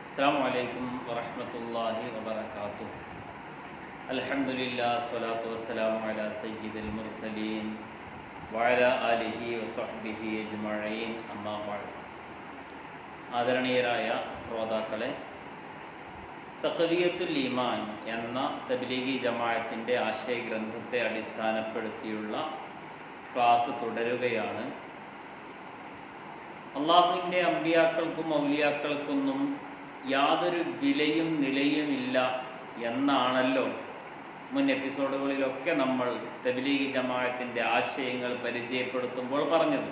അസ്സലാമു അലൈക്കും വറഹ്മത്തുള്ളാഹി വബറകാതുഹു. അൽഹംദുലില്ലാഹ് സ്വലാത്തു വസ്സലാമു അലാ സയ്യിദിൽ മുർസലീൻ വഅലാ ആലിഹി വസഹ്ബിഹി അജ്മഈൻ. അമ്മാ ബഅദ്. ആദരണീയരായ ശ്രോതാക്കളെ, തഖ്വിയത്തുൽ ഈമാൻ എന്ന തബ്ലീഗി ജമാഅത്തിൻ്റെ ആശയഗ്രന്ഥത്തെ അടിസ്ഥാനപ്പെടുത്തിയുള്ള ക്ലാസ് തുടരുകയാണ്. അള്ളാഹുവിൻ്റെ അമ്പിയാക്കൾക്കും ഔലിയാക്കൾക്കൊന്നും യാതൊരു വിലയും നിലയുമില്ല എന്നാണല്ലോ മുൻ എപ്പിസോഡുകളിലൊക്കെ നമ്മൾ തബ്ലീഗി ജമാഅത്തിൻ്റെ ആശയങ്ങൾ പരിചയപ്പെടുത്തുമ്പോൾ പറഞ്ഞത്.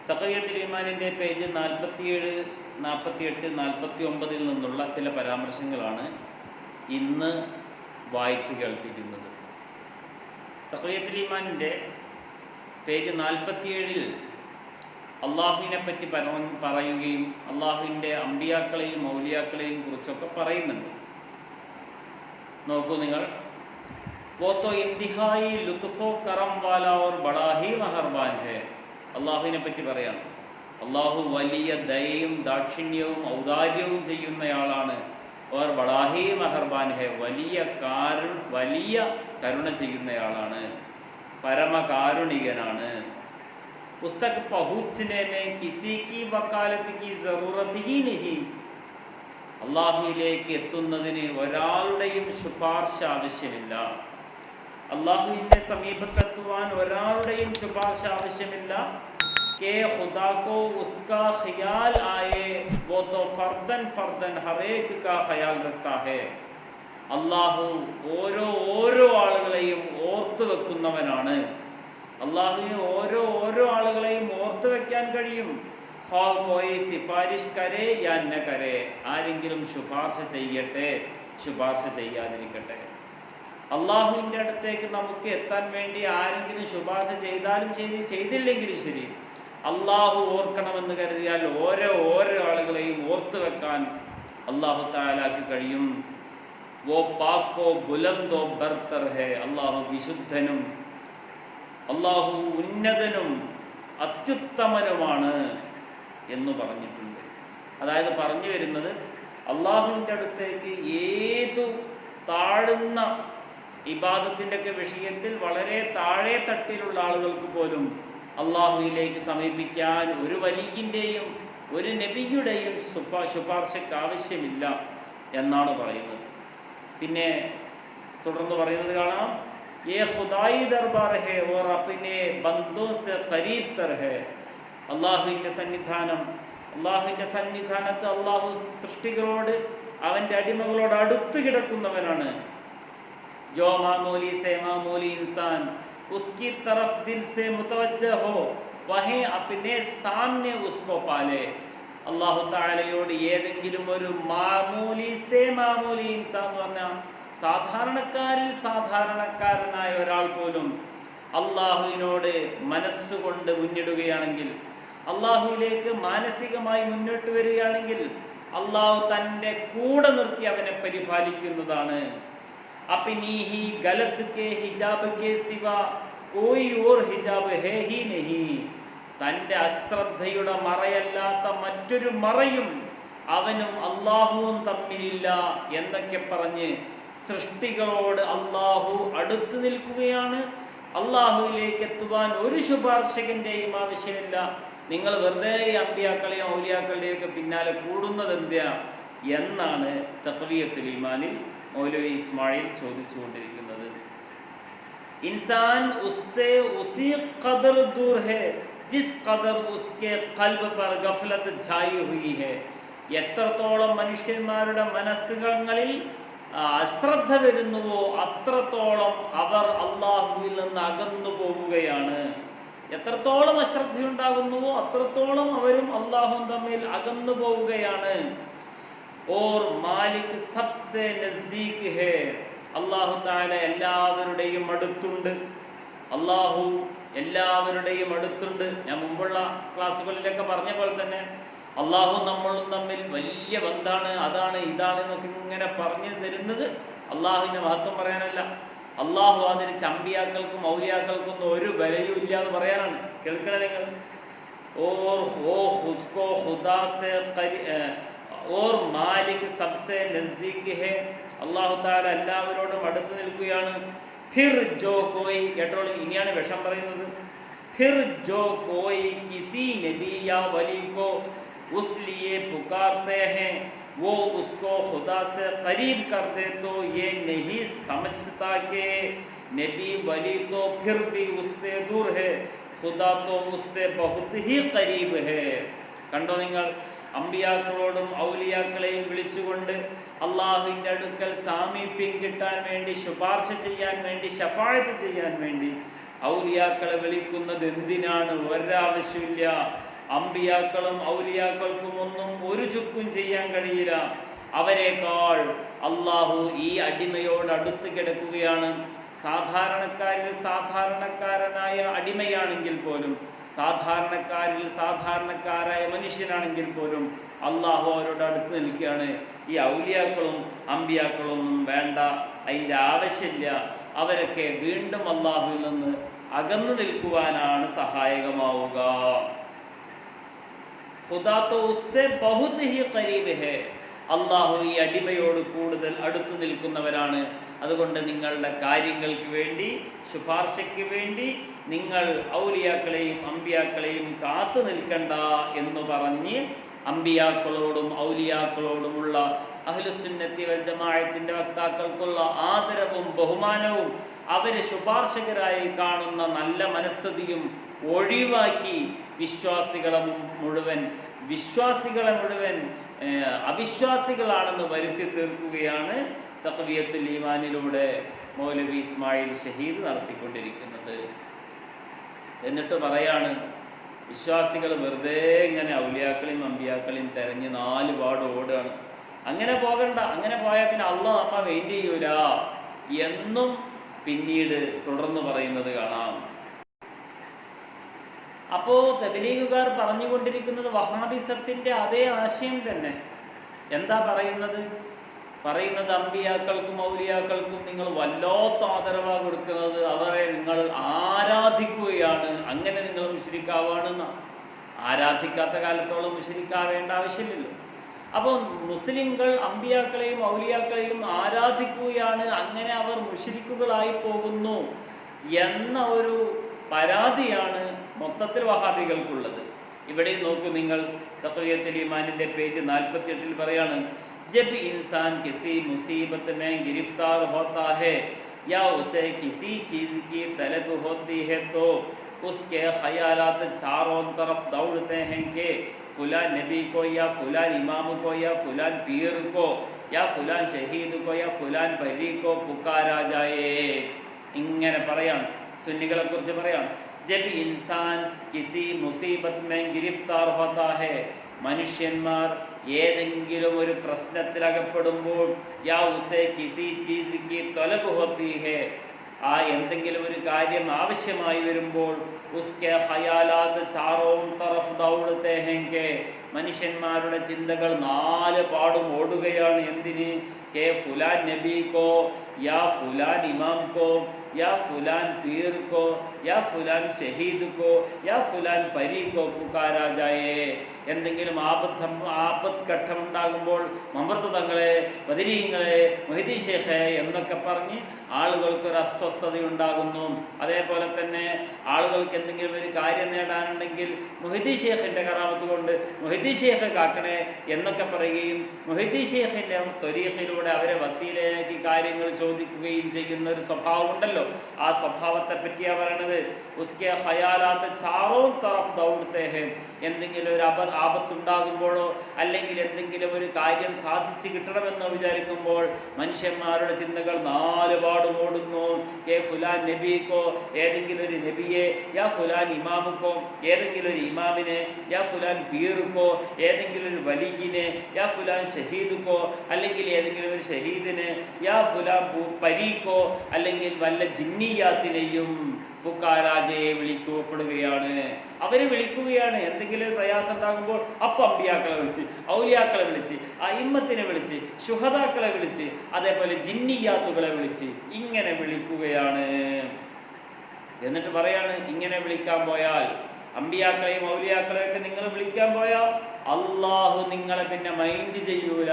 തഖ്വിയത്തുൽ ഈമാനിൻ്റെ പേജ് 47, 48, 49 നിന്നുള്ള ചില പരാമർശങ്ങളാണ് ഇന്ന് വായിച്ച് കേൾപ്പിക്കുന്നത്. തഖ്വിയത്തുൽ ഈമാനിൻ്റെ പേജ് 47 അള്ളാഹുവിനെ പറ്റി പറയുകയും അള്ളാഹുവിൻ്റെ അമ്പിയാക്കളെയും ഔലിയാക്കളെയും കുറിച്ചൊക്കെ പറയുന്നുണ്ട്. നോക്കൂ നിങ്ങൾ. वो तो इंतहाई लुत्फो करम वाला और बड़ा ही मेहरबान है. അള്ളാഹുവിനെ പറ്റി പറയാം. അള്ളാഹു വലിയ ദയയും ദാക്ഷിണ്യവും ഔദാര്യവും ചെയ്യുന്നയാളാണ്. ഓർ ബടാഹി മെഹർബാൻ ഹെ, വലിയ കരുണ ചെയ്യുന്നയാളാണ്, പരമകാരുണികനാണ്. പുസ്തക് പഹുച്ച്നെ മേ കിസി കി വക്കാലത്ത് കി സറൂറത്ത് ഹി നഹി. അള്ളാഹുവിലേക്ക് എത്തുന്നതിന് ഒരാളുടെയും ശുപാർശ ആവശ്യമില്ല. അള്ളാഹുവിൻ്റെ സമീപത്തെത്തുവാൻ ഒരാളുടെയും ശുപാർശ ആവശ്യമില്ല. കെ ഖുദാ കോ ഉസ്കാ ഖിയാൽ ആയേ വോ തോ ഫർദൻ ഫർദൻ ഹറേക് കാ ഖയാൽ റഖ്താ ഹേ. അള്ളാഹു ഓരോ ആളുകളെയും ഓർത്തു വെക്കുന്നവനാണ്. അള്ളാഹുവിന് ഓരോ ആളുകളെയും ഓർത്തു വെക്കാൻ കഴിയും. സിഫാരിഷ് കരേ യാ ന കരേ, ആരെങ്കിലും ശുപാർശ ചെയ്യട്ടെ ശുപാർശ ചെയ്യാതിരിക്കട്ടെ. അള്ളാഹുവിൻ്റെ അടുത്തേക്ക് നമുക്ക് എത്താൻ വേണ്ടി ആരെങ്കിലും ശുപാർശ ചെയ്താലും ശരി, ചെയ്തില്ലെങ്കിലും ശരി, അള്ളാഹു ഓർക്കണമെന്ന് കരുതിയാൽ ഓരോ ആളുകളെയും ഓർത്തു വെക്കാൻ അള്ളാഹു തആലാക്ക് കഴിയും. വോ പാക്കോ ബുലന്ദോ ബർത്തർ ഹേ, അള്ളാഹു വിശുദ്ധനും അള്ളാഹു ഉന്നതനും അത്യുത്തമനുമാണ് എന്ന് പറഞ്ഞിട്ടുണ്ട്. അതായത് പറഞ്ഞു വരുന്നത്, അള്ളാഹുവിൻ്റെ അടുത്തേക്ക് ഏതു താഴുന്ന ഇബാദത്തിൻ്റെ ഒക്കെ വിഷയത്തിൽ വളരെ താഴെ തട്ടിലുള്ള ആളുകൾക്ക് പോലും അള്ളാഹുവിലേക്ക് സമീപിക്കാൻ ഒരു വലിയൻ്റെയും ഒരു നബിയുടെയും ശുപാർശയ്ക്ക് ആവശ്യമില്ല എന്നാണ് പറയുന്നത്. പിന്നെ തുടർന്ന് പറയുന്നത് കാണാം, യേ ഖുദായി ദർബാർ ഹേ ഓർ അപ്നെ ബന്ദോ സെ ഖരീബ് തർ ഹേ. അള്ളാഹുവിൻ്റെ സന്നിധാനത്ത് അള്ളാഹു സൃഷ്ടികളോട്, അവൻ്റെ അടിമകളോട് അടുത്ത് കിടക്കുന്നവനാണ്. ജോ മാമൂലി സേ മാമൂലി ഇൻസാൻ ഉസ്കി തറഫ് ദിൽ സേ മുതവജ്ജഹ ഹോ വഹേ അപ്നെ സാമനെ ഉസ്കോ പാലേ. അള്ളാഹു തആലയോട് ഏതെങ്കിലും ഒരു മാമൂലി സേ മാമൂലി ഇൻസാൻ എന്ന് പറഞ്ഞാൽ സാധാരണക്കാരിൽ സാധാരണക്കാരനായ ഒരാൾ പോലും അള്ളാഹുവിനോട് മനസ്സുകൊണ്ട് മുന്നിടുകയാണെങ്കിൽ, അള്ളാഹുവിലേക്ക് മാനസികമായി മുന്നോട്ട് വരികയാണെങ്കിൽ, അള്ളാഹു തൻ്റെ കൂടെ നിർത്തി അവനെ പരിപാലിക്കുന്നതാണ്. അപ്നി he ഗലത് K hijab K Ziva Koi or hijab hey he നഹി. തൻ്റെ അശ്രദ്ധയുടെ മറയല്ലാത്ത മറ്റൊരു മറയും അവനും അള്ളാഹുവും തമ്മിലില്ല എന്നൊക്കെ പറഞ്ഞ് സൃഷ്ടികളോട് അള്ളാഹു അടുത്ത് നിൽക്കുകയാണ്. അള്ളാഹുവിലേക്ക് എത്തുവാൻ ഒരു ശുപാർശകന്റെയും ആവശ്യമില്ല. നിങ്ങൾ വെറുതെ അമ്പിയാക്കളെയും ഔലിയാക്കളുടെയും ഒക്കെ പിന്നാലെ കൂടുന്നത് എന്തിനാ എന്നാണ് തഖ്വിയത്തുൽ ഈമാനിൽ മൗലവി ഇസ്മായിൽ ചോദിച്ചുകൊണ്ടിരിക്കുന്നത്. ഇൻസാൻ ഉസ്സേ ഉസീ ഖദർ ദൂർ ഹേ ജിസ് ഖദർ ഉസ്കെ ഖൽബ് പർ ഗഫലത്ത് ഛായി ഹുയി ഹേ. എത്രത്തോളം മനുഷ്യന്മാരുടെ മനസ്സുകളിൽ അശ്രദ്ധ വരുന്നുവോ അത്രത്തോളം അവർ അള്ളാഹുവിൽ നിന്ന് അകന്നു പോവുകയാണ്. എത്രത്തോളം അശ്രദ്ധയുണ്ടാകുന്നുവോ അത്രത്തോളം അവരും അള്ളാഹുവും തമ്മിൽ അകന്നു പോവുകയാണ്. ഓർ മാലിക് സബ്സെ നസ്ദീക് ഹേ. അള്ളാഹു തആല എല്ലാവരുടെയും അടുത്തുണ്ട്. അള്ളാഹു എല്ലാവരുടെയും അടുത്തുണ്ട്. ഞാൻ മുമ്പുള്ള ക്ലാസ്സുകളിലൊക്കെ പറഞ്ഞ പോലെ തന്നെ അള്ളാഹു നമ്മളും തമ്മിൽ വലിയ ബന്ധാണ്, അതാണ് ഇതാണ് എന്നൊക്കെ ഇങ്ങനെ പറഞ്ഞു തരുന്നത് അള്ളാഹുവിൻ്റെ മഹത്വം പറയാനല്ല. അള്ളാഹു അതിന് ചമ്പിയാക്കൾക്കും ഔലിയാക്കൾക്കൊന്നും ഒരു വിലയും ഇല്ല എന്ന് പറയാനാണ്. കേൾക്കണേ നിങ്ങൾ. ഓർ ഓ ഹുസ്കോ ഖുദാ സെ और മാലിക് സബ്സെ നസ്ദീക് ഹെ, അല്ലാഹു തആല എല്ലാവരോടും അടുത്ത് നിൽക്കുകയാണ്. ഫിർ ജോ കോയി, കേട്ടോളൂ, ഇനിയാണ് വിഷം പറയുന്നത്. ഫിർ ജോ കോയി കിസി നബി യാ വലി കോ उस लिए पुकारते हैं वो उसको खुदा से करीब कर दे तो ये नहीं समझता कि नबी वली तो फिर भी उससे दूर है, खुदा तो उससे बहुत ही करीब है. കണ്ടോ നിങ്ങൾ, അമ്പിയാക്കളോടും ഔലിയാക്കളെയും വിളിച്ചുകൊണ്ട് അള്ളാഹുവിൻ്റെ അടുക്കൽ സാമീപ്യം കിട്ടാൻ വേണ്ടി, ശുപാർശ ചെയ്യാൻ വേണ്ടി, ശഫാഅത്ത് ചെയ്യാൻ വേണ്ടി ഔലിയാക്കളെ വിളിക്കുന്നത് എന്തിനാണ്? ഒരാവശ്യമില്ല. അമ്പിയാക്കളും ഔലിയാക്കൾക്കും ഒന്നും ഒരു ചുക്കും ചെയ്യാൻ കഴിയില്ല. അവരെക്കാൾ അള്ളാഹു ഈ അടിമയോട് അടുത്ത് കിടക്കുകയാണ്. സാധാരണക്കാരിൽ സാധാരണക്കാരനായ അടിമയാണെങ്കിൽ പോലും, സാധാരണക്കാരിൽ സാധാരണക്കാരായ മനുഷ്യനാണെങ്കിൽ പോലും അള്ളാഹു അവരോട് അടുത്ത് നിൽക്കുകയാണ്. ഈ ഔലിയാക്കളും അമ്പിയാക്കളൊന്നും വേണ്ട, അതിൻ്റെ ആവശ്യമില്ല. അവരൊക്കെ വീണ്ടും അള്ളാഹുവിൽ നിന്ന് അകന്നു നിൽക്കുവാനാണ് സഹായകമാവുക. ഖുദാ തോ ഉസ്സെ ബഹുത് ഹി ഖരീബ് ഹെ, അള്ളാഹു ഈ അടിമയോട് കൂടുതൽ അടുത്തു നിൽക്കുന്നവരാണ്. അതുകൊണ്ട് നിങ്ങളുടെ കാര്യങ്ങൾക്ക് വേണ്ടി, ശുപാർശയ്ക്ക് വേണ്ടി നിങ്ങൾ ഔലിയാക്കളെയും അമ്പിയാക്കളെയും കാത്തു നിൽക്കണ്ട എന്ന് പറഞ്ഞ് അമ്പിയാക്കളോടും ഔലിയാക്കളോടുമുള്ള അഹ്ലുസുന്നത്തി വൽ ജമാഅത്തിന്റെ വക്താക്കൾക്കുള്ള ആദരവും ബഹുമാനവും അവരെ ശുപാർശകരായി കാണുന്ന നല്ല മനസ്ഥിതിയും ഒഴിവാക്കി വിശ്വാസികളെ മുഴുവൻ അവിശ്വാസികളാണെന്ന് വരുത്തി തീർക്കുകയാണ് തഖ്വിയത്തുൽ ഈമാനിലൂടെ മൗലവി ഇസ്മായിൽ ഷഹീദ് നടത്തിക്കൊണ്ടിരിക്കുന്നത്. എന്നിട്ട് പറയാണ്, വിശ്വാസികൾ വെറുതെ ഇങ്ങനെ ഔലിയാക്കളെയും അമ്പിയാക്കളെയും തെരഞ്ഞ് 4 പാട് ഓടുകയാണ്. അങ്ങനെ പോകണ്ട, അങ്ങനെ പോയാൽ പിന്നെ അള്ളാഹ് നമ്മ വെയിറ്റ് ചെയ്യൂല എന്നും പിന്നീട് തുടർന്ന് പറയുന്നത് കാണാം. അപ്പോൾ തബ്ലീഗുകാർ പറഞ്ഞുകൊണ്ടിരിക്കുന്നത് വഹാബിസത്തിന്റെ അതേ ആശയം തന്നെ. എന്താ പറയുന്നത്? അമ്പിയാക്കൾക്കും ഔലിയാക്കൾക്കും നിങ്ങൾ വല്ലാത്ത ആദരവാ കൊടുക്കുന്നത്, അവരെ നിങ്ങൾ ആരാധിക്കുകയാണ്, അങ്ങനെ നിങ്ങൾ മുശ്രിക്കാവാണെന്ന. ആരാധിക്കാത്ത കാലത്തോളം മുശ്രിക്കാവേണ്ട ആവശ്യമില്ലല്ലോ. അപ്പോൾ മുസ്ലിങ്ങൾ അമ്പിയാക്കളെയും ഔലിയാക്കളെയും ആരാധിക്കുകയാണ്, അങ്ങനെ അവർ മുശ്രിക്കുകളായി പോകുന്നു എന്ന ഒരു പരാതിയാണ് മൊത്തത്തിൽ വഹാബികൾക്കുള്ളത്. ഇവിടെ നോക്കൂ നിങ്ങൾ, തഖ്വിയത്തുൽ ഈമാനിന്റെ പേജ് 48 പറയാണ്, ജബ് ഇൻസാൻ കിസി മുസീബത്ത് മേ ഗിരിഫ്താർ ഹോത്താ ഹൈ യാ ഉസേ കിസി ചീസ് की तलब होती है तो उसके ख्यालात चारों तरफ दौड़ते हैं कि फुलान नबी को या फुलान इमाम को या फुलान पीर को या फुलाൻ ഷഹീദ് को या फुलाൻ പരി को പുകാരാ जाए. ഇങ്ങനെ പറയാണ്, സുന്നികളെ കുറിച്ച് പറയാണ്. ജബ് ഇൻസാൻ കിസി മുസീബത്ത് മേ ഗിരിഫ്താർ ഹോത്താ ഹൈ, മനുഷ്യന്മാർ ഏതെങ്കിലും ഒരു പ്രശ്നത്തിലകപ്പെടുമ്പോൾ യാ ഉസേ കിസി ചീസ് की तलब होती है, ആ എന്തെങ്കിലും ഒരു കാര്യം ആവശ്യമായി വരുമ്പോൾ ഉസ്കെ ഖയാലാത്ത് ചാറോം തറഫ് ദൗഡത്തെ ഹൈ കെ, മനുഷ്യന്മാരുടെ ചിന്തകൾ 4 പാടും ഓടുകയാണ്. എന്തിന്? കെ ഫുലാൻ നബി കോ या फुलान इमाम को या फुलान पीर को या फुलाൻ ഷഹീദ് को या फुलाൻ പരി को പുകാരാ जाए. എന്തെങ്കിലും ആപത്ത് ഘട്ടമുണ്ടാകുമ്പോൾ മമ്പർത്ത് തങ്ങളെ, ബദരീങ്ങളെ, മൊഹീദി ഷേഖെ എന്നൊക്കെ പറഞ്ഞ് ആളുകൾക്കൊരു അസ്വസ്ഥതയുണ്ടാകുന്നു. അതേപോലെ തന്നെ ആളുകൾക്ക് എന്തെങ്കിലും ഒരു കാര്യം നേടാനുണ്ടെങ്കിൽ മൊഹീദി ഷേഖിൻ്റെ കറാമത്ത് കൊണ്ട് മൊഹീദി ഷേഖ് കാക്കണേ എന്നൊക്കെ പറയുകയും മൊഹീദി ഷേഖിൻ്റെ ത്വരീഖിലൂടെ അവരെ വസീലയാക്കി കാര്യങ്ങൾ ചോദിക്കുകയും ചെയ്യുന്ന ഒരു സ്വഭാവം ഉണ്ടല്ലോ. ആ സ്വഭാവത്തെ പറ്റിയാണ് പറയണത്. ഉസ്കെ ഖയാലാത്ത് ചാറോ തറഫ് ദൗഡത്തെ ഹൈ, എന്തെങ്കിലും ഒരു ആപത്തുണ്ടാകുമ്പോഴോ അല്ലെങ്കിൽ എന്തെങ്കിലും ഒരു കാര്യം സാധിച്ചു കിട്ടണമെന്നോ വിചാരിക്കുമ്പോൾ മനുഷ്യന്മാരുടെ ചിന്തകൾ 4 പാടും ഓടുന്നു. കെ ഫുലാൻ നബിക്കോ, ഏതെങ്കിലും ഒരു നബിയെ, യാ ഫുലാൻ ഇമാമുക്കോ, ഏതെങ്കിലും ഒരു ഇമാമിനെ, യാ ഫുലാൻ പീറുക്കോ, ഏതെങ്കിലും ഒരു വലിയിനെ, യാ ഫുലാൻ ഷഹീദുക്കോ, അല്ലെങ്കിൽ ഏതെങ്കിലും ഒരു ഷഹീദിനെ, യാ ഫുലാൻ പരീക്കോ, അല്ലെങ്കിൽ വല്ല ജിന്നിയാത്തിനെയും പുക്കാരാജയെ വിളിക്കപ്പെടുകയാണ്. അവർ വിളിക്കുകയാണ്. എന്തെങ്കിലും ഒരു പ്രയാസം ഉണ്ടാകുമ്പോൾ അപ്പം അമ്പിയാക്കളെ വിളിച്ച്, ഔലിയാക്കളെ വിളിച്ച്, അയിമ്മത്തിനെ വിളിച്ച്, ശുഹദാക്കളെ വിളിച്ച്, അതേപോലെ ജിന്നിയാത്തുകളെ വിളിച്ച് ഇങ്ങനെ വിളിക്കുകയാണ്. എന്നിട്ട് പറയാണ്, ഇങ്ങനെ വിളിക്കാൻ പോയാൽ അമ്പിയാക്കളെയും ഔലിയാക്കളെയും ഒക്കെ നിങ്ങൾ വിളിക്കാൻ പോയാൽ അള്ളാഹു നിങ്ങളെ പിന്നെ മൈൻഡ് ചെയ്യൂല.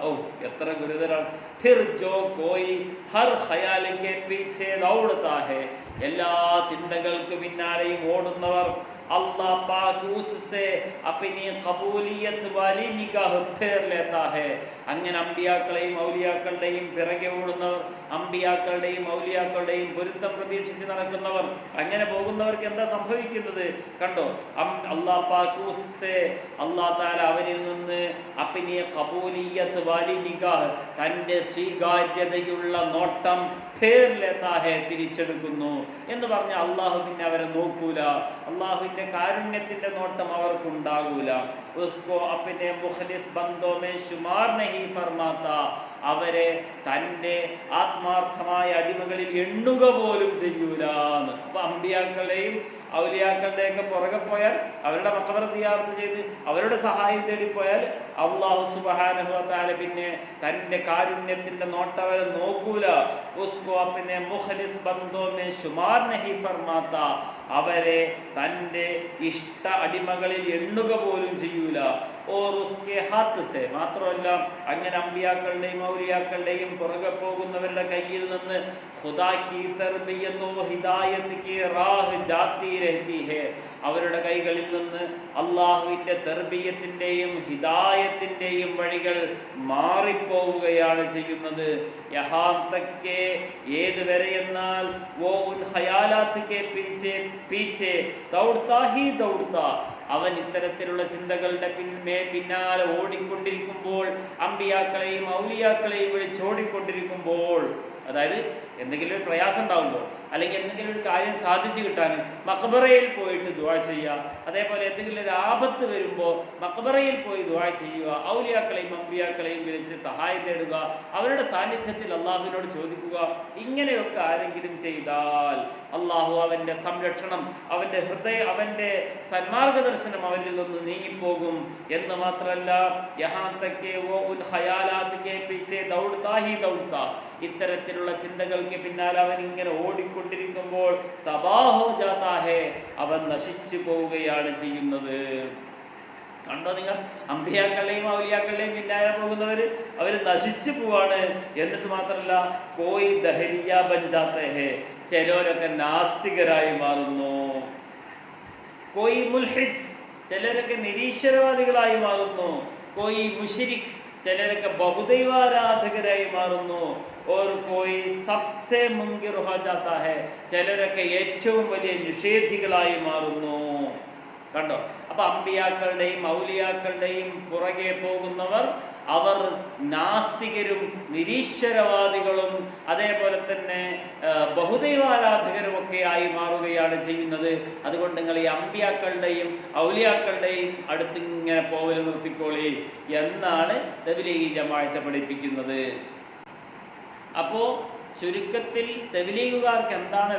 ഓ എത്ര ഗുരുതരാണ്. ഫിർ ജോ കോയി ഹർ ഖയാൽ കെ പീछे ദൗड़ता है, എല്ലാ ചിന്തകൾക്ക് പിന്നാലെയും ഓടുന്നവർ अल्लाह पाक उससे अपनी कबूलियत वाली निगाह फेर लेता है. അങ്ങനെ അമ്പിയാക്കളെയും ഔലിയാക്കളുടെയും പിറകെ ഓടുന്നവർ, അമ്പിയാക്കളുടെയും ഔലിയാക്കളുടെയും പൊരുത്തം പ്രതീക്ഷിച്ച് നടക്കുന്നവർ, അങ്ങനെ പോകുന്നവർക്ക് എന്താ സംഭവിക്കുന്നത് കണ്ടോ? അല്ലാഹ് പാക് ഉസ്സേ, അല്ലാഹ് തആല അവരിൽ നിന്ന് അപ്നി ഖബൂലിയത്ത് വാലി നിഗാഹ്, തൻ്റെ സ്വീകാര്യതയുള്ള നോട്ടം ഫേർ ലേതാ ഹേ, തിരിച്ചെടുക്കുന്നു എന്ന് പറഞ്ഞ അള്ളാഹു പിന്നെ അവരെ നോക്കൂല. അള്ളാഹുവിന്റെ കാരുണ്യത്തിന്റെ നോട്ടം അവർക്കുണ്ടാകൂല. ഉസ്കോ അപ്നെ മുഖ്ലിസ് ബന്ദോ മേ ശുമാർ നഹീ ഫർമാതാ, അവരെ തൻ്റെ ആത്മാർത്ഥമായ അടിമകളിൽ എണ്ണുക പോലും ചെയ്യൂല. അപ്പൊ അമ്പിയാക്കളെയും ഔലിയാക്കളുടെയൊക്കെ പുറകെ പോയാൽ, അവരുടെ മഖബറ സിയാറത്ത് ചെയ്ത് അവരുടെ സഹായം തേടിപ്പോയാൽ അല്ലാഹു സുബ്ഹാനഹു വ തആല പിന്നെ തൻ്റെ കാരുണ്യത്തിന്റെ നോട്ടം അവരെ നോക്കൂല. ഉസ്കോ അപ്നെ മുഖ്ലിസ് ബന്ദോ മേ ശുമാർ നഹീ ഫർമാതാ, അവരെ തൻ്റെ ഇഷ്ട അടിമകളിൽ എണ്ണുക പോലും ചെയ്യൂല. ഓർ ഉസ്കെ ഹാത്ത് സെ, മാത്രമല്ല അങ്ങനെ അമ്പിയാക്കളുടെയും ഔലിയാക്കളുടെയും പുറകെ പോകുന്നവരുടെ കയ്യിൽ നിന്ന് ഖുദാ കി തർബിയത്തോ ഹിദായത്ത് കി റാഹ് ജാത്തി രഹതി ഹേ, അവരുടെ കൈകളിൽ നിന്ന് അള്ളാഹുവിന്റെ തർബിയത്തിന്റെയും ഹിദായത്തിന്റെയും വഴികൾ മാറിപ്പോവുകയാണ് ചെയ്യുന്നത്. യഹാം തക്ക്, ഏതുവരെ എന്നാൽ വോ ഉൻ ഖയാലാത്ത് കെ പീछे ദൗഡ്താ ഹി ദൗഡ്താ, അവൻ ഇത്തരത്തിലുള്ള ചിന്തകളുടെ പിന്നാലെ ഓടിക്കൊണ്ടിരിക്കുമ്പോൾ, അമ്പിയാക്കളെയും ഔലിയാക്കളെയും വിളിച്ചോടിക്കൊണ്ടിരിക്കുമ്പോൾ, അതായത് എന്തെങ്കിലും ഒരു പ്രയാസം ഉണ്ടാകുമ്പോൾ, അല്ലെങ്കിൽ എന്തെങ്കിലും ഒരു കാര്യം സാധിച്ചു കിട്ടാൻ മഖബറയിൽ പോയിട്ട് ദുആ ചെയ്യുക. അതേപോലെ എന്തെങ്കിലും ഒരു ആപത്ത് വരുമ്പോൾ മഖബറയിൽ പോയി ദുആ ചെയ്യുക. ഔലിയാക്കളെയും അമ്പിയാക്കളെയും വിളിച്ച് സഹായം തേടുക. അവരുടെ സാന്നിധ്യത്തിൽ അള്ളാഹുവിനോട് ചോദിക്കുക. ഇങ്ങനെയൊക്കെ ആരെങ്കിലും ചെയ്താൽ അള്ളാഹു അവന്റെ സംരക്ഷണം, അവന്റെ അവന്റെ സന്മാർഗദർശനം അവനിൽ നിന്ന് നീങ്ങിപ്പോകും. എന്ന് മാത്രമല്ല, ഇത്തരത്തിലുള്ള ചിന്തകൾക്ക് പിന്നാലെ അവൻ ഇങ്ങനെ ഓടിക്കൊണ്ടിരിക്കുമ്പോൾ തബാഹോ ജാതാ ഹേ, അവൻ നശിച്ചു പോവുകയാണ് ചെയ്യുന്നത്. കണ്ടോ നിങ്ങൾ, അമ്പിയാക്കളുടെയും ഔലിയാക്കളുടെയും പിന്നാലെ പോകുന്നവര് അവര് നശിച്ചു പോവാണ്. എന്നിട്ട് മാത്രമല്ല, കോയി ദഹരിയ ബൻ ജാത്തെ ഹേ, ചിലരൊക്കെ നാസ്തികരായി മാറുന്നു. കോയി മുൽഹിദ്, ചിലരൊക്കെ നിരീശ്വരവാദികളായി മാറുന്നു. കോയി മുശ്രിക്, ചിലരൊക്കെ ബഹുദൈവാരാധകരായി മാറുന്നു. ഓർ കോയി സബ്സെ മുൻകിർ ഹോ ജാതാ ഹേ, ചിലരൊക്കെ ഏറ്റവും വലിയ നിഷേധികളായി മാറുന്നു. കണ്ടോ? അപ്പൊ അമ്പിയാക്കളുടെയും ഔലിയാക്കളുടെയും പുറകെ പോകുന്നവർ അവർ നാസ്തികരും നിരീശ്വരവാദികളും അതേപോലെ തന്നെ ബഹുദൈവാരാധകരും ഒക്കെ ആയി മാറുകയാണ് ചെയ്യുന്നത്. അതുകൊണ്ട് നിങ്ങൾ ഈ അമ്പിയാക്കളുടെയും ഔലിയാക്കളുടെയും അടുത്ത് ഇങ്ങനെ പോവല് നിർത്തിക്കോളി എന്നാണ് തബ്ലീഗി ജമാഅത്ത് പഠിപ്പിക്കുന്നത്. അപ്പോ ചുരുക്കത്തിൽ തബ്ലീഗുകാർക്ക് എന്താണ്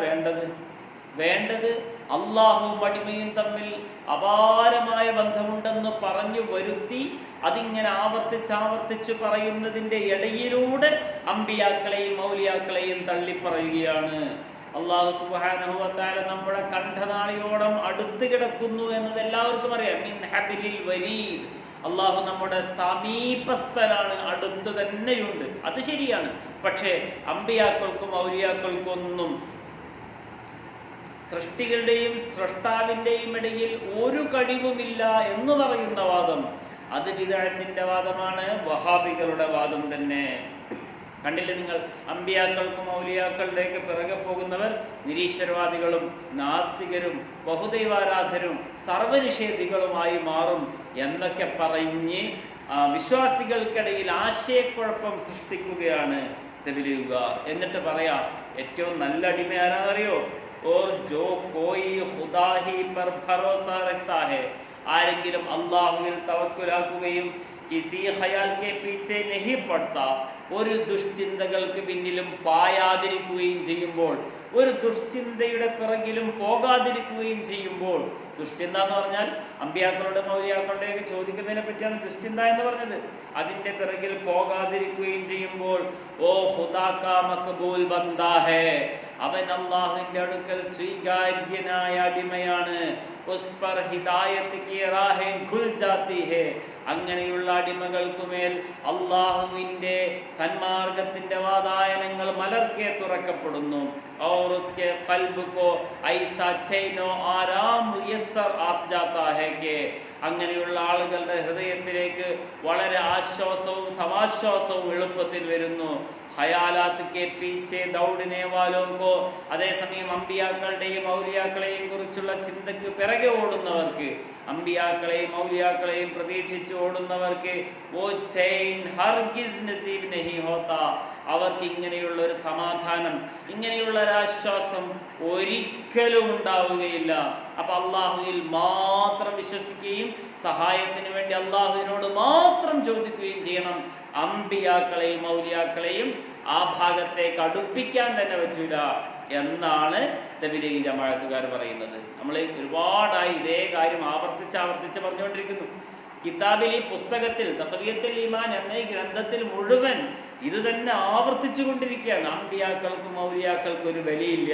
വേണ്ടത്? അള്ളാഹുവും അടിമയും തമ്മിൽ അപാരമായ ബന്ധമുണ്ടെന്ന് പറഞ്ഞു വരുത്തി അതിങ്ങനെ ആവർത്തിച്ച് പറയുന്നതിൻ്റെ ഇടയിലൂടെ അമ്പിയാക്കളെയും ഔലിയാക്കളെയും തള്ളിപ്പറയുകയാണ്. അല്ലാഹു സുബ്ഹാനഹു വ തആല നമ്മുടെ കണ്ഠനാളിയോളം അടുത്ത് കിടക്കുന്നു എന്നത് എല്ലാവർക്കും അറിയാം. മിൻ ഹബ്ലിൽ വരീദ്, അള്ളാഹു നമ്മുടെ സമീപസ്ഥനാണ്, അടുത്ത് തന്നെയുണ്ട്. അത് ശരിയാണ്. പക്ഷേ അമ്പിയാക്കൾക്കും ഔലിയാക്കൾക്കും ഒന്നും സൃഷ്ടികളുടെയും സൃഷ്ടാവിൻ്റെയും ഇടയിൽ ഒരു കഴിവുമില്ല എന്ന് പറയുന്ന വാദം അത് ബിദ്അത്തിന്റെ വാദമാണ്, വഹാബികളുടെ വാദം തന്നെ. കണ്ടില്ലേ നിങ്ങൾ, അമ്പിയാക്കൾക്കും ഔലിയാക്കളുടെയൊക്കെ പിറകെ പോകുന്നവർ നിരീശ്വരവാദികളും നാസ്തികരും ബഹുദൈവാരാധരും സർവനിഷേധികളുമായി മാറും എന്നൊക്കെ പറഞ്ഞ് വിശ്വാസികൾക്കിടയിൽ ആശയക്കുഴപ്പം സൃഷ്ടിക്കുകയാണ് തബ്ലീഗുകാർ. എന്നിട്ട് പറയാം, ഏറ്റവും നല്ല അടിമ ആരാന്നറിയോ? Or Joe Koi Khuda he പർ ഭരോസാ രഖ്താ ഹേ, ആരെങ്കിലും അള്ളാഹുവിൽ തവക്കുലാക്കുകയും കിസി ഖയാൽ കെ പീछे नहीं पड़ता, ഒരു ദുഷ്ചിന്തകൾക്ക് പിന്നിലും പായാതിരിക്കുകയും ചെയ്യുമ്പോൾ, ഒരു ദുഷ്ചിന്തയുടെ പിറകിലും പോകാതിരിക്കുകയും ചെയ്യുമ്പോൾ, ദുഷ്ചിന്ത എന്ന് പറഞ്ഞാൽ അമ്പിയാക്കളുടെ മൗലിയാക്കളുടെയൊക്കെ ചോദിക്കുന്നതിനെ പറ്റിയാണ് ദുഷ്ചിന്ത എന്ന് പറഞ്ഞത്. അതിൻ്റെ പിറകിൽ പോകാതിരിക്കുകയും ചെയ്യുമ്പോൾ ഓ ഖുദാ കാ മഖ്ബൂൽ ബന്ദാ ഹേ, അവൻ അല്ലാഹുവിന്റെ അടുക്കൽ സ്വീകാര്യനായ അടിമയാണ്. ഉസ് പർ ഹിദായത്ത് കി റാഹേൻ ഖുൽ ജാതി ഹേ. അങ്ങനെയുള്ള അടിമകൾക്കുമേൽ അല്ലാഹുവിന്റെ സന്മാർഗത്തിന്റെ വാതായനങ്ങൾ മലർക്കെ തുറക്കപ്പെടുന്നു. और उसके कल्ब को ऐसा चैनो आराम मुयस्सर आप जाता है कि അങ്ങനെയുള്ള ആളുകളുടെ ഹൃദയത്തിലേക്ക് വളരെ ആശ്വാസവും സമാശ്വാസവും എളുപ്പത്തിൽ വരുന്നു. ഖയാലാത്ത് കെ പീച്ചെ ദൗഡ്നെ വാലോം കോ, അതേസമയം അമ്പിയാക്കളുടെയും ഔലിയാക്കളെയും കുറിച്ചുള്ള ചിന്തക്ക് പിറകെ ഓടുന്നവർക്ക്, അമ്പിയാക്കളെയും ഔലിയാക്കളെയും പ്രതീക്ഷിച്ച് ഓടുന്നവർക്ക് വോ ചൈൻ ഹർഗിസ് നസീബ് നഹി ഹോത്താ, അവർക്ക് ഇങ്ങനെയുള്ള ഒരു സമാധാനം, ഇങ്ങനെയുള്ള ഒരു ആശ്വാസം ഒരിക്കലും ഉണ്ടാവുകയില്ല. അപ്പൊ അള്ളാഹുവിൽ മാത്രം വിശ്വസിക്കുകയും സഹായത്തിന് വേണ്ടി അള്ളാഹുവിനോട് മാത്രം ചോദിക്കുകയും ചെയ്യണം. അമ്പിയാക്കളെയും ഔലിയാക്കളെയും ആ ഭാഗത്തേക്ക് അടുപ്പിക്കാൻ തന്നെ പറ്റൂല എന്നാണ് തബ്ലീഗ് ജമാഅത്തുകാർ പറയുന്നത്. നമ്മൾ ഒരുപാടായി ഇതേ കാര്യം ആവർത്തിച്ച് പറഞ്ഞുകൊണ്ടിരിക്കുന്നു. കിതാബിൽ, ഈ പുസ്തകത്തിൽ തഖ്വിയത്തുൽ ഈമാൻ എന്ന ഈ ഗ്രന്ഥത്തിൽ മുഴുവൻ ഇത് തന്നെ ആവർത്തിച്ചു കൊണ്ടിരിക്കുകയാണ്. അമ്പിയാക്കൾക്കും ഔലിയാക്കൾക്കും ഒരു വിലയില്ല.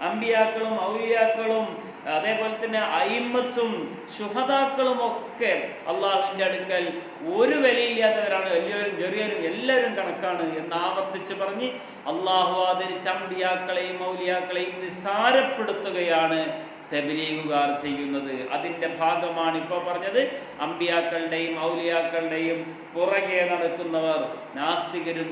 അമ്പിയാക്കളും ഔലിയാക്കളും അതേപോലെ തന്നെ അയിമ്മത്തും ശുഹദാക്കളും ഒക്കെ അള്ളാഹുവിൻ്റെ അടുക്കൽ ഒരു വിലയില്ലാത്തവരാണ്. വലിയവരും ചെറിയവരും എല്ലാവരും കണക്കാണ് എന്ന് ആവർത്തിച്ച് പറഞ്ഞ് അള്ളാഹു ആദരിച്ച അമ്പിയാക്കളെയും ഔലിയാക്കളെയും നിസ്സാരപ്പെടുത്തുകയാണ് തബ്ലീഗുകാർ ചെയ്യുന്നത്. അതിൻ്റെ ഭാഗമാണ് ഇപ്പോൾ പറഞ്ഞത്. അമ്പിയാക്കളുടെയും ഔലിയാക്കളുടെയും പുറകെ നടക്കുന്നവർ നാസ്തികരും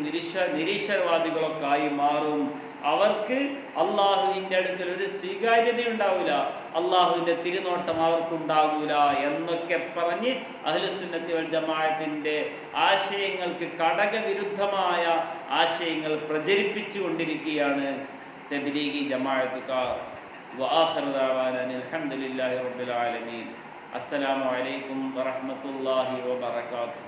നിരീശ്വരവാദികളൊക്കെ ആയി മാറും. അവർക്ക് അള്ളാഹുവിൻ്റെ അടുക്കൽ ഒരു സ്വീകാര്യതയുണ്ടാവില്ല, അള്ളാഹുവിൻ്റെ തിരുനോട്ടം അവർക്കുണ്ടാകൂല എന്നൊക്കെ പറഞ്ഞ് അഹ്ലുസുന്നത്തി വൽ ജമാഅത്തിന്റെ ആശയങ്ങൾക്ക് കടകവിരുദ്ധമായ ആശയങ്ങൾ പ്രചരിപ്പിച്ചു കൊണ്ടിരിക്കുകയാണ് തബ്ലീഗി ജമാഅത്തുകാർ. وآخر دعوانا الحمد لله رب العالمين. السلام عليكم ورحمة الله وبركاته.